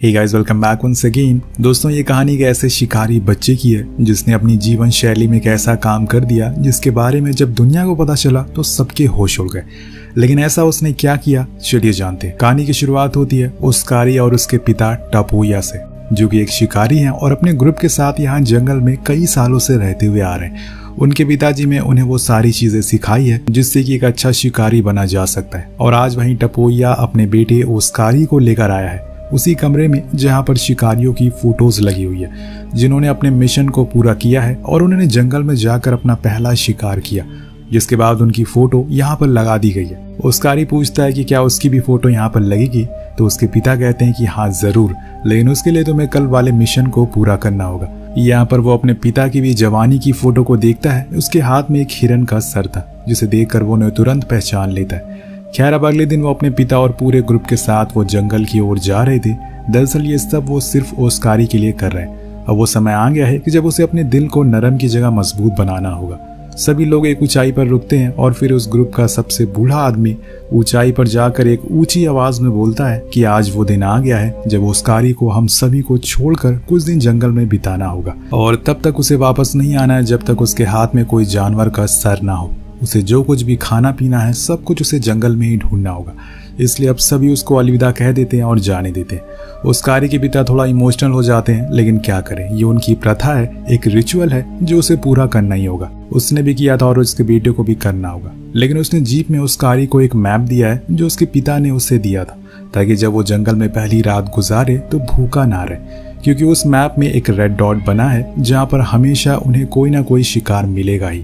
हे guys, welcome back once again. दोस्तों, ये कहानी एक ऐसे शिकारी बच्चे की है जिसने अपनी जीवन शैली में एक ऐसा काम कर दिया जिसके बारे में जब दुनिया को पता चला तो सबके होश उड़ गए। लेकिन ऐसा उसने क्या किया, चलिए जानते हैं। कहानी की शुरुआत होती है ओस्कारी और उसके पिता टपुया से, जो कि एक शिकारी हैं और अपने ग्रुप के साथ यहाँ जंगल में कई सालों से रहते हुए आ रहे हैं। उनके पिताजी ने उन्हें वो सारी चीजें सिखाई है जिससे कि एक अच्छा शिकारी बना जा सकता है। और आज वहीं टपुया अपने बेटे ओस्कारी को लेकर आया है उसी कमरे में जहां पर शिकारियों की फोटोज लगी हुई है, जिन्होंने अपने मिशन को पूरा किया है और उन्होंने जंगल में जाकर अपना पहला शिकार किया, जिसके बाद उनकी फोटो यहाँ पर लगा दी गई है। ओस्कारी पूछता है कि क्या उसकी भी फोटो यहाँ पर लगेगी, तो उसके पिता कहते हैं कि हाँ जरूर, लेकिन उसके लिए तुम्हें कल वाले मिशन को पूरा करना होगा। यहाँ पर वो अपने पिता की भी जवानी की फोटो को देखता है। उसके हाथ में एक हिरन का सर था, जिसे देखकर वो उन्हें तुरंत पहचान लेता है। खैर, अब अगले दिन वो अपने पिता और पूरे ग्रुप के साथ वो जंगल की ओर जा रहे थे। दरअसल ये सब वो सिर्फ ओस्कारी के लिए कर रहे हैं। अब वो समय आ गया है कि जब उसे अपने दिल को नरम की जगह मजबूत बनाना होगा। सभी लोग एक ऊंचाई पर रुकते हैं और फिर उस ग्रुप का सबसे बूढ़ा आदमी ऊंचाई पर जाकर एक ऊंची आवाज में बोलता है कि आज वो दिन आ गया है जब ओस्कारी को हम सभी को छोड़कर कुछ दिन जंगल में बिताना होगा, और तब तक उसे वापस नहीं आना है जब तक उसके हाथ में कोई जानवर का सर ना हो। उसे जो कुछ भी खाना पीना है सब कुछ उसे जंगल में ही ढूंढना होगा। इसलिए अब सभी उसको अलविदा कह देते हैं और जाने देते हैं। ओस्कारी के पिता थोड़ा इमोशनल हो जाते हैं, लेकिन क्या करें, ये उनकी प्रथा है, एक रिचुअल है जो उसे पूरा करना ही होगा। उसने भी किया था और उसके बेटे को भी करना होगा। लेकिन उसने जीप में ओस्कारी को एक मैप दिया है जो उसके पिता ने उसे दिया था, ताकि जब वो जंगल में पहली रात गुजारे तो भूखा ना रहे, क्योंकि उस मैप में एक रेड डॉट बना है जहाँ पर हमेशा उन्हें कोई ना कोई शिकार मिलेगा ही।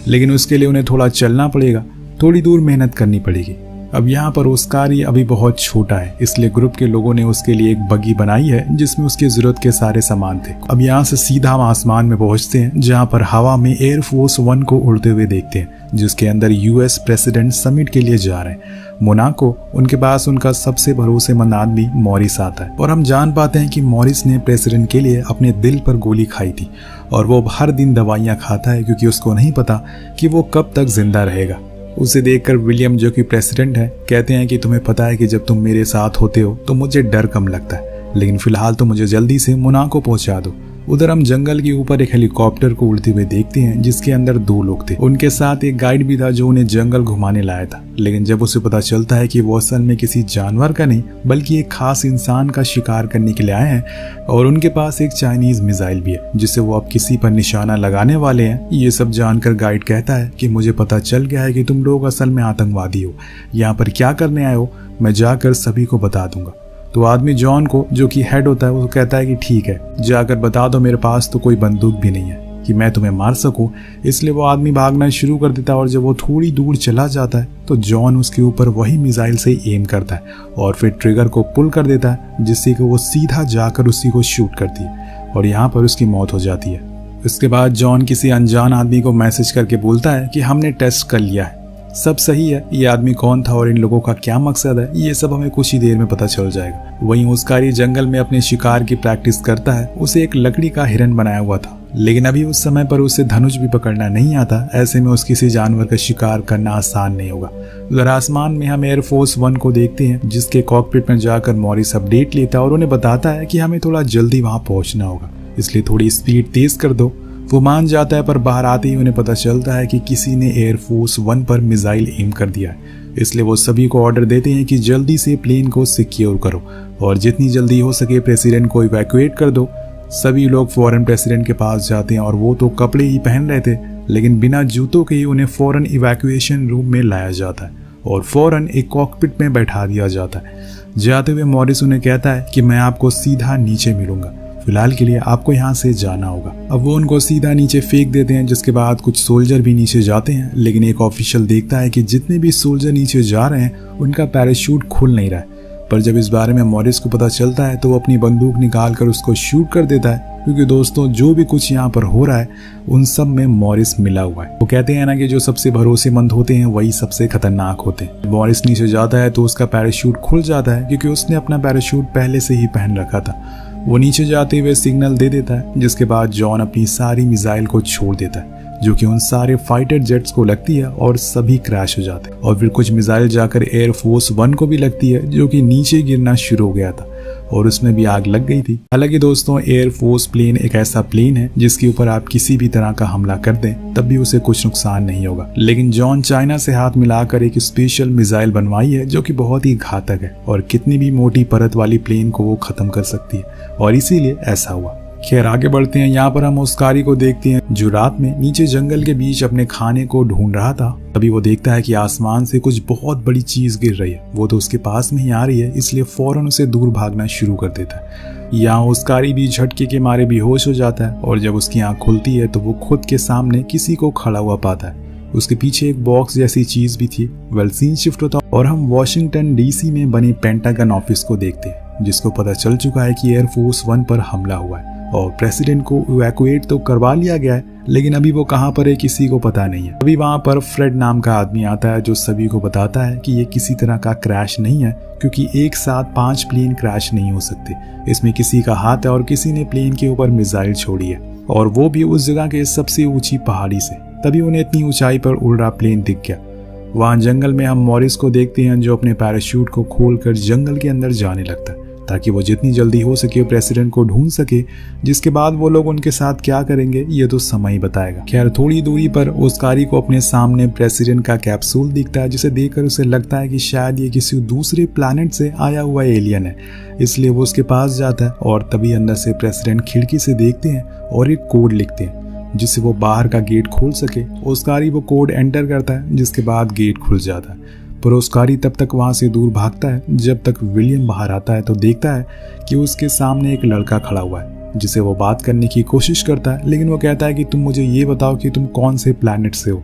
लेकिन उसके लिए उन्हें थोड़ा चलना पड़ेगा, थोड़ी दूर मेहनत करनी पड़ेगी। अब यहाँ पर ओस्कारी अभी बहुत छोटा है, इसलिए ग्रुप के लोगों ने उसके लिए एक बग्गी बनाई है जिसमें उसकी जरूरत के सारे सामान थे। अब यहाँ से सीधा हम आसमान में पहुंचते हैं, जहाँ पर हवा में एयरफोर्स 1 को उड़ते हुए देखते हैं, जिसके अंदर यूएस प्रेसिडेंट समिट के लिए जा रहे हैं। मोनाको, उनके पास उनका सबसे भरोसेमंद आदमी मॉरिस आता है और हम जान पाते हैं कि मॉरिस ने प्रेसिडेंट के लिए अपने दिल पर गोली खाई थी और वो हर दिन दवाइयाँ खाता है, क्योंकि उसको नहीं पता कि वो कब तक जिंदा रहेगा। उसे देखकर विलियम, जो कि प्रेसिडेंट है, कहते हैं कि तुम्हें पता है कि जब तुम मेरे साथ होते हो तो मुझे डर कम लगता है, लेकिन फिलहाल तो मुझे जल्दी से मोनाको पहुंचा दो। उधर हम जंगल के ऊपर एक हेलीकॉप्टर को उड़ते हुए देखते हैं, जिसके अंदर 2 लोग थे। उनके साथ एक गाइड भी था जो उन्हें जंगल घुमाने लाया था। लेकिन जब उसे पता चलता है कि वो असल में किसी जानवर का नहीं बल्कि एक खास इंसान का शिकार करने के लिए आए हैं और उनके पास एक चाइनीज मिसाइल भी है जिससे वो अब किसी पर निशाना लगाने वाले हैं, ये सब जानकर गाइड कहता है कि मुझे पता चल गया है कि तुम लोग असल में आतंकवादी हो। यहाँ पर क्या करने आए हो मैं जाकर सभी को बता दूंगा। तो आदमी जॉन को, जो कि हेड होता है, वो कहता है कि ठीक है, जाकर बता दो, मेरे पास तो कोई बंदूक भी नहीं है कि मैं तुम्हें मार सकूं। इसलिए वो आदमी भागना शुरू कर देता है और जब वो थोड़ी दूर चला जाता है तो जॉन उसके ऊपर वही मिसाइल से एम करता है और फिर ट्रिगर को पुल कर देता है, जिससे कि वो सीधा जाकर उसी को शूट करती है और यहाँ पर उसकी मौत हो जाती है। उसके बाद जॉन किसी अनजान आदमी को मैसेज करके बोलता है कि हमने टेस्ट कर लिया है, सब सही है। ये आदमी कौन था और इन लोगों का क्या मकसद है, ये सब हमें कुछ ही देर में पता चल जाएगा। वहीं ओस्कारी जंगल में अपने शिकार की प्रैक्टिस करता है। उसे एक लकड़ी का हिरन बनाया हुआ था, लेकिन अभी उस समय पर उसे धनुष भी पकड़ना नहीं आता। ऐसे में उस किसी जानवर का शिकार करना आसान नहीं होगा। उधर आसमान में हम एयरफोर्स 1 को देखते हैं, जिसके कॉकपिट में जाकर मॉरिस अपडेट लेता है और उन्हें बताता है कि हमें थोड़ा जल्दी वहां पहुंचना होगा, इसलिए थोड़ी स्पीड तेज कर दो। वो मान जाता है, पर बाहर आते ही उन्हें पता चलता है कि किसी ने एयरफोर्स 1 पर मिसाइल एम कर दिया है। इसलिए वो सभी को ऑर्डर देते हैं कि जल्दी से प्लेन को सिक्योर करो और जितनी जल्दी हो सके प्रेसिडेंट को इवैक्यूएट कर दो। सभी लोग फौरन प्रेसिडेंट के पास जाते हैं और वो तो कपड़े ही पहन रहे थे, लेकिन बिना जूतों के ही उन्हें फौरन इवैक्यूएशन रूम में लाया जाता है और फौरन एक कॉकपिट में बैठा दिया जाता है। जाते हुए मॉरिस उन्हें कहता है कि मैं आपको सीधा नीचे मिलूंगा, फिलहाल के लिए आपको यहाँ से जाना होगा। अब वो उनको सीधा नीचे फेंक देते हैं, जिसके बाद कुछ सोल्जर भी नीचे जाते हैं, लेकिन एक ऑफिशियल देखता है कि जितने भी सोल्जर नीचे जा रहे हैं उनका पैराशूट खुल नहीं रहा है। पर जब इस बारे में मॉरिस को पता चलता है तो वो अपनी बंदूक निकाल कर उसको शूट कर देता है, क्योंकि दोस्तों जो भी कुछ यहाँ पर हो रहा है उन सब में मॉरिस मिला हुआ है। वो कहते हैं ना कि जो सबसे भरोसेमंद होते हैं वही सबसे खतरनाक होते हैं। मॉरिस नीचे जाता है तो उसका पैराशूट खुल जाता है, क्योंकि उसने अपना पैराशूट पहले से ही पहन रखा था। वो नीचे जाते हुए सिग्नल दे देता है, जिसके बाद जॉन अपनी सारी मिसाइल को छोड़ देता है, जो कि उन सारे फाइटर जेट्स को लगती है और सभी क्रैश हो जाते हैं। और फिर कुछ मिसाइल जाकर एयरफोर्स 1 को भी लगती है, जो कि नीचे गिरना शुरू हो गया था और उसमें भी आग लग गई थी। हालांकि दोस्तों, एयरफोर्स प्लेन एक ऐसा प्लेन है जिसके ऊपर आप किसी भी तरह का हमला कर दें तब भी उसे कुछ नुकसान नहीं होगा। लेकिन जॉन चाइना से हाथ मिलाकर एक स्पेशल मिसाइल बनवाई है जो कि बहुत ही घातक है और कितनी भी मोटी परत वाली प्लेन को वो खत्म कर सकती है, और इसीलिए ऐसा हुआ। खैर, आगे बढ़ते हैं। यहाँ पर हम ओस्कारी को देखते हैं जो रात में नीचे जंगल के बीच अपने खाने को ढूंढ रहा था। तभी वो देखता है कि आसमान से कुछ बहुत बड़ी चीज गिर रही है। वो तो उसके पास में ही आ रही है, इसलिए फौरन उसे दूर भागना शुरू कर देता है। यहाँ ओस्कारी भी झटके के मारे बेहोश हो जाता है और जब उसकी आंख खुलती है तो वो खुद के सामने किसी को खड़ा हुआ पाता है। उसके पीछे एक बॉक्स जैसी चीज भी थी। वेल, सीन शिफ्ट होता और हम वॉशिंगटन DC में बने पेंटागन ऑफिस को देखते हैं, जिसको पता चल चुका है कि एयरफोर्स 1 पर हमला हुआ है और प्रेसिडेंट को इवैक्यूएट तो करवा लिया गया है, लेकिन अभी वो कहाँ पर है किसी को पता नहीं है। अभी वहाँ पर फ्रेड नाम का आदमी आता है जो सभी को बताता है कि ये किसी तरह का क्रैश नहीं है, क्योंकि एक साथ 5 प्लेन क्रैश नहीं हो सकते। इसमें किसी का हाथ है और किसी ने प्लेन के ऊपर मिसाइल छोड़ी है, और वो भी उस जगह के सबसे ऊंची पहाड़ी से। तभी उन्हें इतनी ऊंचाई पर उड़ रहा प्लेन दिख गया। वहाँ जंगल में हम मॉरिस को देखते हैं जो अपने पैराशूट को खोलकर जंगल के अंदर जाने लगता है ताकि वो जितनी जल्दी हो सके प्रेसिडेंट को ढूंढ सके। जिसके बाद वो लोग उनके साथ क्या करेंगे ये तो समय ही बताएगा। खैर, थोड़ी दूरी पर ओस्कारी को अपने सामने प्रेसिडेंट का कैप्सूल दिखता है, जिसे देखकर उसे लगता है कि शायद ये किसी दूसरे प्लैनेट से आया हुआ एलियन है। इसलिए वो उसके पास जाता है और तभी अंदर से प्रेसिडेंट खिड़की से देखते हैं और एक कोड लिखते हैं जिससे वो बाहर का गेट खोल सके। ओस्कारी वो कोड एंटर करता है, जिसके बाद गेट खुल जाता है। पर ओस्कारी तब तक वहां से दूर भागता है। जब तक विलियम बाहर आता है तो देखता है कि उसके सामने एक लड़का खड़ा हुआ है, जिसे वो बात करने की कोशिश करता है, लेकिन वो कहता है कि तुम मुझे ये बताओ कि तुम कौन से प्लैनेट से हो।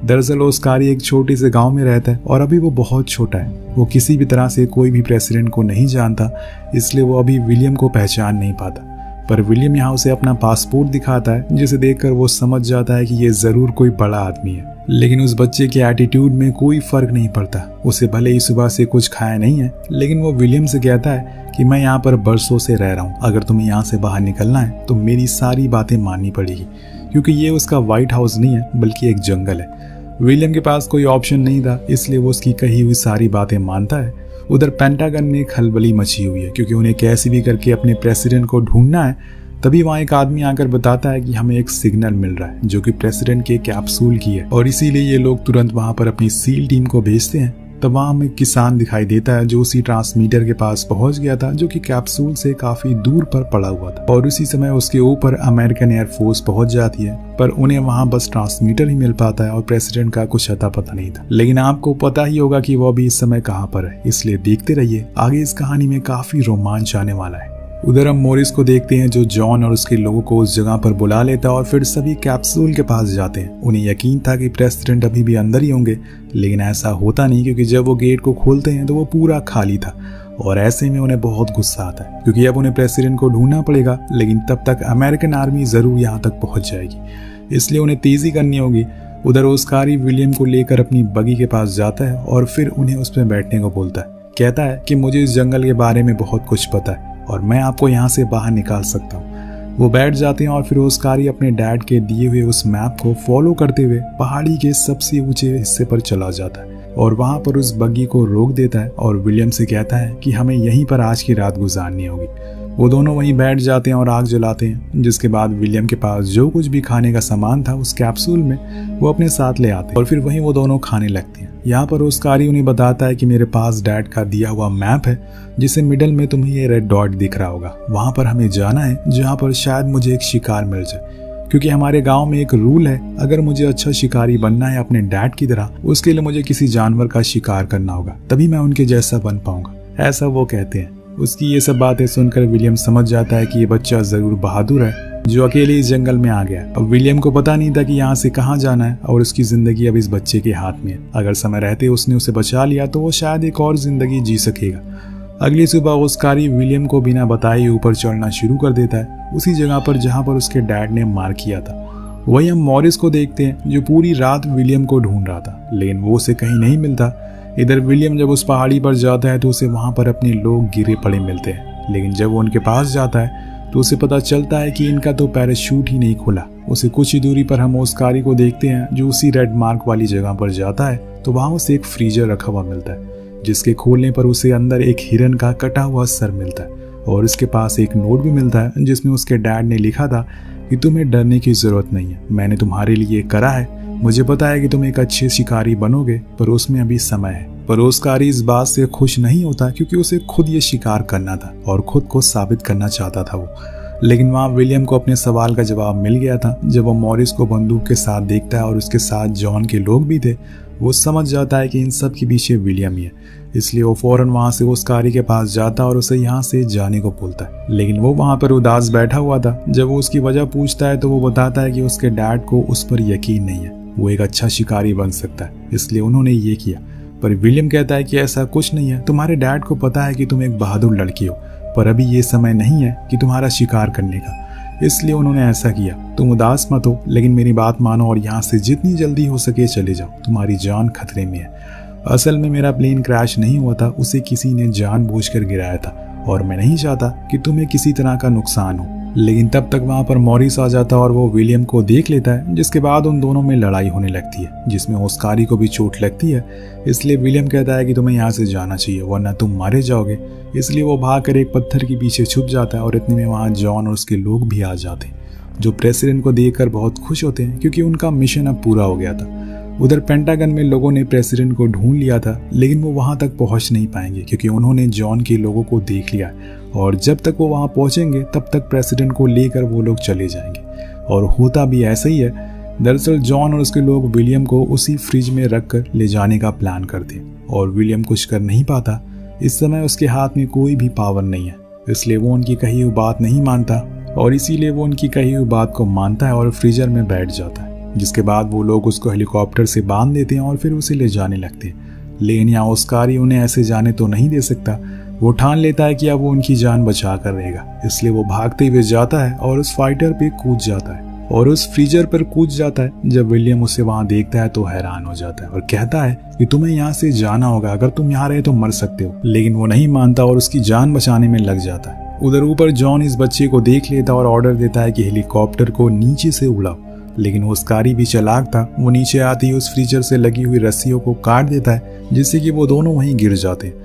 दरअसल ओस्कारी एक छोटे से गांव में रहता है और अभी वो बहुत छोटा है। वो किसी भी तरह से कोई भी प्रेसिडेंट को नहीं जानता, इसलिए वो अभी विलियम को पहचान नहीं पाता। पर विलियम यहाँ उसे अपना पासपोर्ट दिखाता है, जिसे देखकर वो समझ जाता है कि ये जरूर कोई बड़ा आदमी है। लेकिन उस बच्चे के एटीट्यूड में कोई फर्क नहीं पड़ता। उसे भले ही सुबह से कुछ खाया नहीं है, लेकिन वो विलियम से कहता है कि मैं यहाँ पर बरसों से रह रहा हूँ। अगर तुम्हें यहाँ से बाहर निकलना है तो मेरी सारी बातें माननी पड़ेगी, क्योंकि ये उसका व्हाइट हाउस नहीं है बल्कि एक जंगल है। विलियम के पास कोई ऑप्शन नहीं था, इसलिए वो उसकी कही हुई सारी बातें मानता है। उधर पेंटागन में खलबली मची हुई है, क्योंकि उन्हें कैसे भी करके अपने प्रेसिडेंट को ढूंढना है। तभी वहाँ एक आदमी आकर बताता है कि हमें एक सिग्नल मिल रहा है जो कि प्रेसिडेंट के कैप्सूल की है, और इसीलिए ये लोग तुरंत वहाँ पर अपनी सील टीम को भेजते हैं। तब वहाँ हमें किसान दिखाई देता है जो उसी ट्रांसमीटर के पास पहुंच गया था, जो कि कैप्सूल से काफी दूर पर पड़ा हुआ था। और उसी समय उसके ऊपर अमेरिकन एयरफोर्स पहुंच जाती है, पर उन्हें वहाँ बस ट्रांसमीटर ही मिल पाता है और प्रेसिडेंट का कुछ अता पता नहीं था। लेकिन आपको पता ही होगा कि वो अभी इस समय कहाँ पर है, इसलिए देखते रहिए, आगे इस कहानी में काफी रोमांच आने वाला है। उधर हम मॉरिस को देखते हैं जो जॉन और उसके लोगों को उस जगह पर बुला लेता है और फिर सभी कैप्सूल के पास जाते हैं। उन्हें यकीन था कि प्रेसिडेंट अभी भी अंदर ही होंगे, लेकिन ऐसा होता नहीं, क्योंकि जब वो गेट को खोलते हैं तो वो पूरा खाली था। और ऐसे में उन्हें बहुत गुस्सा आता है, क्योंकि अब उन्हें प्रेसिडेंट को ढूंढना पड़ेगा, लेकिन तब तक अमेरिकन आर्मी जरूर यहाँ तक पहुंच जाएगी, इसलिए उन्हें तेजी करनी होगी। उधर ओस्कारी विलियम को लेकर अपनी बगी के पास जाता है और फिर उन्हें उस पर बैठने को बोलता है। कहता है कि मुझे इस जंगल के बारे में बहुत कुछ पता है और मैं आपको यहाँ से बाहर निकाल सकता हूँ। वो बैठ जाते हैं और फिर ओस्कारी अपने डैड के दिए हुए उस मैप को फॉलो करते हुए पहाड़ी के सबसे ऊंचे हिस्से पर चला जाता है और वहाँ पर उस बग्गी को रोक देता है और विलियम से कहता है कि हमें यहीं पर आज की रात गुजारनी होगी। वो दोनों वहीं बैठ जाते हैं और आग जलाते हैं, जिसके बाद विलियम के पास जो कुछ भी खाने का सामान था उस कैप्सूल में वो अपने साथ ले आते हैं और फिर वहीं वो दोनों खाने लगते हैं। यहाँ पर ओस्कारी उन्हें बताता है कि मेरे पास डैड का दिया हुआ मैप है, जिसे मिडल में तुम्हें ये रेड डॉट दिख रहा होगा। वहां पर हमें जाना है, जहाँ पर शायद मुझे एक शिकार मिल जाए, क्योंकि हमारे गांव में एक रूल है, अगर मुझे अच्छा शिकारी बनना है अपने डैड की तरह, उसके लिए मुझे किसी जानवर का शिकार करना होगा, तभी मैं उनके जैसा बन पाऊंगा। ऐसा वो कहते हैं। उसकी ये सब बातें सुनकर विलियम समझ जाता है कि ये बच्चा जरूर बहादुर है जो अकेले इस जंगल में आ गया। अब विलियम को पता नहीं था कि यहाँ से कहाँ जाना है और उसकी जिंदगी अब इस बच्चे के हाथ में है। अगर समय रहते उसने उसे बचा लिया तो वो शायद एक और जिंदगी जी सकेगा। अगली सुबह ओस्कारी विलियम को बिना बताए ऊपर चढ़ना शुरू कर देता है, उसी जगह पर जहाँ पर उसके डैड ने मार किया था। वहीं हम मॉरिस को देखते हैं जो पूरी रात विलियम को ढूंढ रहा था, लेकिन वो उसे कहीं नहीं मिलता। इधर विलियम जब उस पहाड़ी पर जाता है तो उसे वहां पर अपने लोग गिरे पड़े मिलते हैं, लेकिन जब वो उनके पास जाता है तो उसे पता चलता है कि इनका तो पैराशूट ही नहीं खुला। उसे कुछ ही दूरी पर हम ओस्कारी को देखते हैं जो उसी रेड मार्क वाली जगह पर जाता है तो वहाँ उसे एक फ्रीजर रखा हुआ मिलता है, जिसके खोलने पर उसे अंदर एक हिरन का कटा हुआ सर मिलता है और इसके पास एक नोट भी मिलता है जिसमें उसके डैड ने लिखा था कि तुम्हें डरने की जरूरत नहीं है, मैंने तुम्हारे लिए करा है, मुझे पता है कि तुम एक अच्छे शिकारी बनोगे, पर उसमें अभी समय है। पर ओस्कारी इस बात से खुश नहीं होता क्योंकि उसे खुद ये शिकार करना था और खुद को साबित करना चाहता था वो। लेकिन वहाँ विलियम को अपने सवाल का जवाब मिल गया था। जब वो मॉरिस को बंदूक के साथ देखता है और उसके साथ जॉन के लोग भी थे, वो समझ जाता है कि इन सब के पीछे विलियम ही है। इसलिए वो फौरन वहाँ से ओस्कारी के पास जाता और उसे यहाँ से जाने को बोलता है। लेकिन वो वहाँ पर उदास बैठा हुआ था। जब वो उसकी वजह पूछता है तो वो बताता है कि उसके डैड को उस पर यकीन नहीं है, वो एक अच्छा शिकारी बन सकता है, इसलिए उन्होंने ये किया। पर विलियम कहता है कि ऐसा कुछ नहीं है, तुम्हारे डैड को पता है कि तुम एक बहादुर लड़की हो, पर अभी ये समय नहीं है कि तुम्हारा शिकार करने का, इसलिए उन्होंने ऐसा किया। तुम उदास मत हो, लेकिन मेरी बात मानो और यहाँ से जितनी जल्दी हो सके चले जाओ, तुम्हारी जान खतरे में है। असल में मेरा प्लेन क्रैश नहीं हुआ था, उसे किसी ने जानबूझकर गिराया था और मैं नहीं चाहता कि तुम्हें किसी तरह का नुकसान हो। लेकिन तब तक वहाँ पर मॉरिस आ जाता और वो विलियम को देख लेता है, जिसके बाद उन दोनों में लड़ाई होने लगती है जिसमें ओस्कारी को भी चोट लगती है। इसलिए विलियम कहता है कि तुम्हें यहाँ से जाना चाहिए वरना तुम मारे जाओगे। इसलिए वो भागकर एक पत्थर के पीछे छुप जाता है और इतने में वहाँ जॉन और उसके लोग भी आ जाते हैं, जो प्रेसिडेंट को देखकर बहुत खुश होते हैं क्योंकि उनका मिशन अब पूरा हो गया था। उधर पेंटागन में लोगों ने प्रेसिडेंट को ढूंढ लिया था, लेकिन वो वहां तक पहुंच नहीं पाएंगे क्योंकि उन्होंने जॉन के लोगों को देख लिया और जब तक वो वहां पहुंचेंगे तब तक प्रेसिडेंट को लेकर वो लोग चले जाएंगे। और होता भी ऐसा ही है। दरअसल जॉन और उसके लोग विलियम को उसी फ्रिज में रखकर ले जाने का प्लान करते हैं और विलियम कुछ कर नहीं पाता। इस समय उसके हाथ में कोई भी पावर नहीं है, इसलिए वो उनकी कही हुई बात नहीं मानता और इसीलिए वो उनकी कही हुई बात को मानता है और फ्रीजर में बैठ जाता है। जिसके बाद वो लोग उसको हेलीकॉप्टर से बांध देते हैं और फिर उसे ले जाने लगते हैं। लेकिन यहाँ ओस्कारी उन्हें ऐसे जाने तो नहीं दे सकता। वो ठान लेता है कि अब वो उनकी जान बचा कर रहेगा, इसलिए वो भागते हुए जाता है और उस फाइटर पे कूद जाता है और उस फ्रीजर पर कूद जाता है। जब विलियम उसे वहां देखता है तो हैरान हो जाता है और कहता है कि तुम्हें यहाँ से जाना होगा, अगर तुम यहाँ रहे तो मर सकते हो। लेकिन वो नहीं मानता और उसकी जान बचाने में लग जाता है। उधर ऊपर जॉन इस बच्चे को देख लेता और ऑर्डर देता है कि हेलीकॉप्टर को नीचे से उड़ाओ। लेकिन ओस्कारी भी चालाक था, वो नीचे आते ही उस फ्रीजर से लगी हुई रस्सियों को काट देता है जिससे कि वो दोनों वहीं गिर जाते हैं।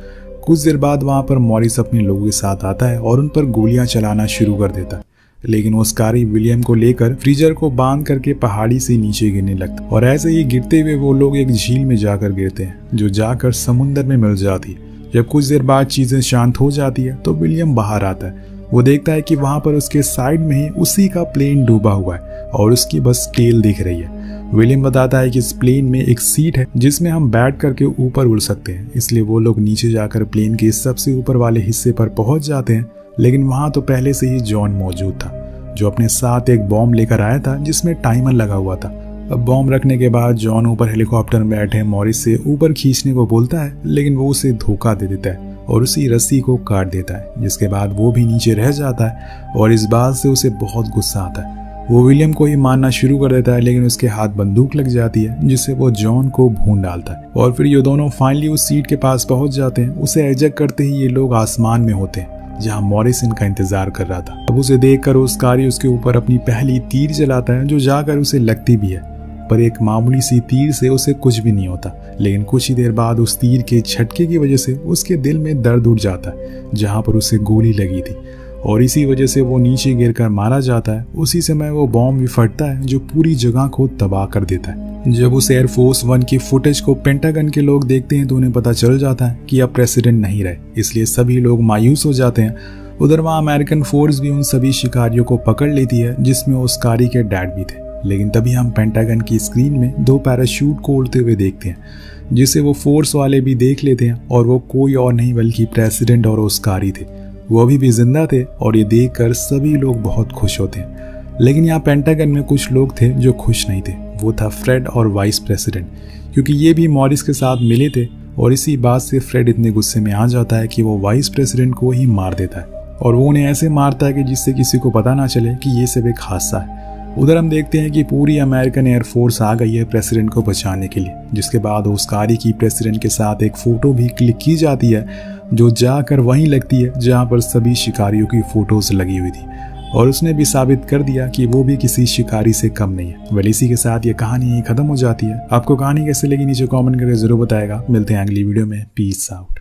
कुछ देर बाद वहां पर मॉरिस अपने लोगों के साथ आता है और उन पर गोलियां चलाना शुरू कर देता है। लेकिन ओस्कारी विलियम को लेकर फ्रीजर को बांध करके पहाड़ी से नीचे गिरने लगता और ऐसे ही गिरते हुए वो लोग एक झील में जाकर गिरते हैं जो जाकर समुद्र में मिल जाती है। जब कुछ देर बाद चीजें शांत हो जाती है तो विलियम बाहर आता है। वो देखता है कि वहां पर उसके साइड में ही उसी का प्लेन डूबा हुआ है और उसकी बस टेल दिख रही है। विलियम बताता है कि इस प्लेन में एक सीट है जिसमें हम बैठ करके ऊपर उड़ सकते हैं। इसलिए वो लोग नीचे जाकर प्लेन के सबसे ऊपर वाले हिस्से पर पहुंच जाते हैं। लेकिन वहां तो पहले से ही जॉन मौजूद था, जो अपने साथ एक बॉम्ब लेकर आया था जिसमें टाइमर लगा हुआ था। अब बॉम्ब रखने के बाद जॉन ऊपर हेलीकॉप्टर में बैठे मॉरिस से ऊपर खींचने को बोलता है, लेकिन वो उसे धोखा दे देता है और उसी रस्सी को काट देता है, जिसके बाद वो भी नीचे रह जाता है और इस बात से उसे बहुत गुस्सा आता है। वो विलियम को ही मारना शुरू कर देता है, लेकिन उसके हाथ बंदूक लग जाती है जिससे वो जॉन को भून डालता है और फिर ये दोनों फाइनली उस सीट के पास पहुंच जाते हैं। उसे एजेक्ट करते ही ये लोग आसमान में होते हैं जहां मॉरिस इनका इंतजार कर रहा था। अब उसे देखकर ओस्कारी उसके ऊपर अपनी पहली तीर चलाता है जो जाकर उसे लगती भी है, पर एक मामूली सी तीर से उसे कुछ भी नहीं होता। लेकिन कुछ ही देर बाद उस तीर के झटके की वजह से उसके दिल में दर्द उठ जाता है जहां पर उसे गोली लगी थी और इसी वजह से वो नीचे गिरकर मारा जाता है। उसी समय वो बॉम्ब भी फटता है जो पूरी जगह को तबाह कर देता है। जब उस एयरफोर्स 1 की फुटेज को पेंटागन के लोग देखते हैं तो उन्हें पता चल जाता है कि अब प्रेसिडेंट नहीं रहे, इसलिए सभी लोग मायूस हो जाते हैं। उधर वहाँ अमेरिकन फोर्स भी उन सभी शिकारियों को पकड़ लेती है जिसमें ओस्कारी के डैड भी थे। लेकिन तभी हम पेंटागन की स्क्रीन में 2 पैराशूट को उड़ते हुए देखते हैं, जिसे वो फोर्स वाले भी देख लेते हैं और वो कोई और नहीं बल्कि प्रेसिडेंट और ओस्कारी थे। वो अभी भी जिंदा थे और ये देखकर सभी लोग बहुत खुश होते हैं। लेकिन यहाँ पेंटागन में कुछ लोग थे जो खुश नहीं थे। वो था फ्रेड और वाइस प्रेसिडेंट, क्योंकि ये भी मॉरिस के साथ मिले थे और इसी बात से फ्रेड इतने गुस्से में आ जाता है कि वो वाइस प्रेसिडेंट को ही मार देता है और वो उन्हें ऐसे मारता है कि जिससे किसी को पता ना चले कि ये सब एक हादसा है। उधर हम देखते हैं कि पूरी अमेरिकन एयरफोर्स आ गई है प्रेसिडेंट को बचाने के लिए, जिसके बाद ओस्कारी की प्रेसिडेंट के साथ एक फोटो भी क्लिक की जाती है जो जाकर वहीं लगती है जहां पर सभी शिकारियों की फोटोज लगी हुई थी। और उसने भी साबित कर दिया कि वो भी किसी शिकारी से कम नहीं है। वेल इसी के साथ ये कहानी खत्म हो जाती है। आपको कहानी कैसे लगी नीचे कमेंट करके जरूर बताएगा। मिलते हैं अगली वीडियो में। Peace out.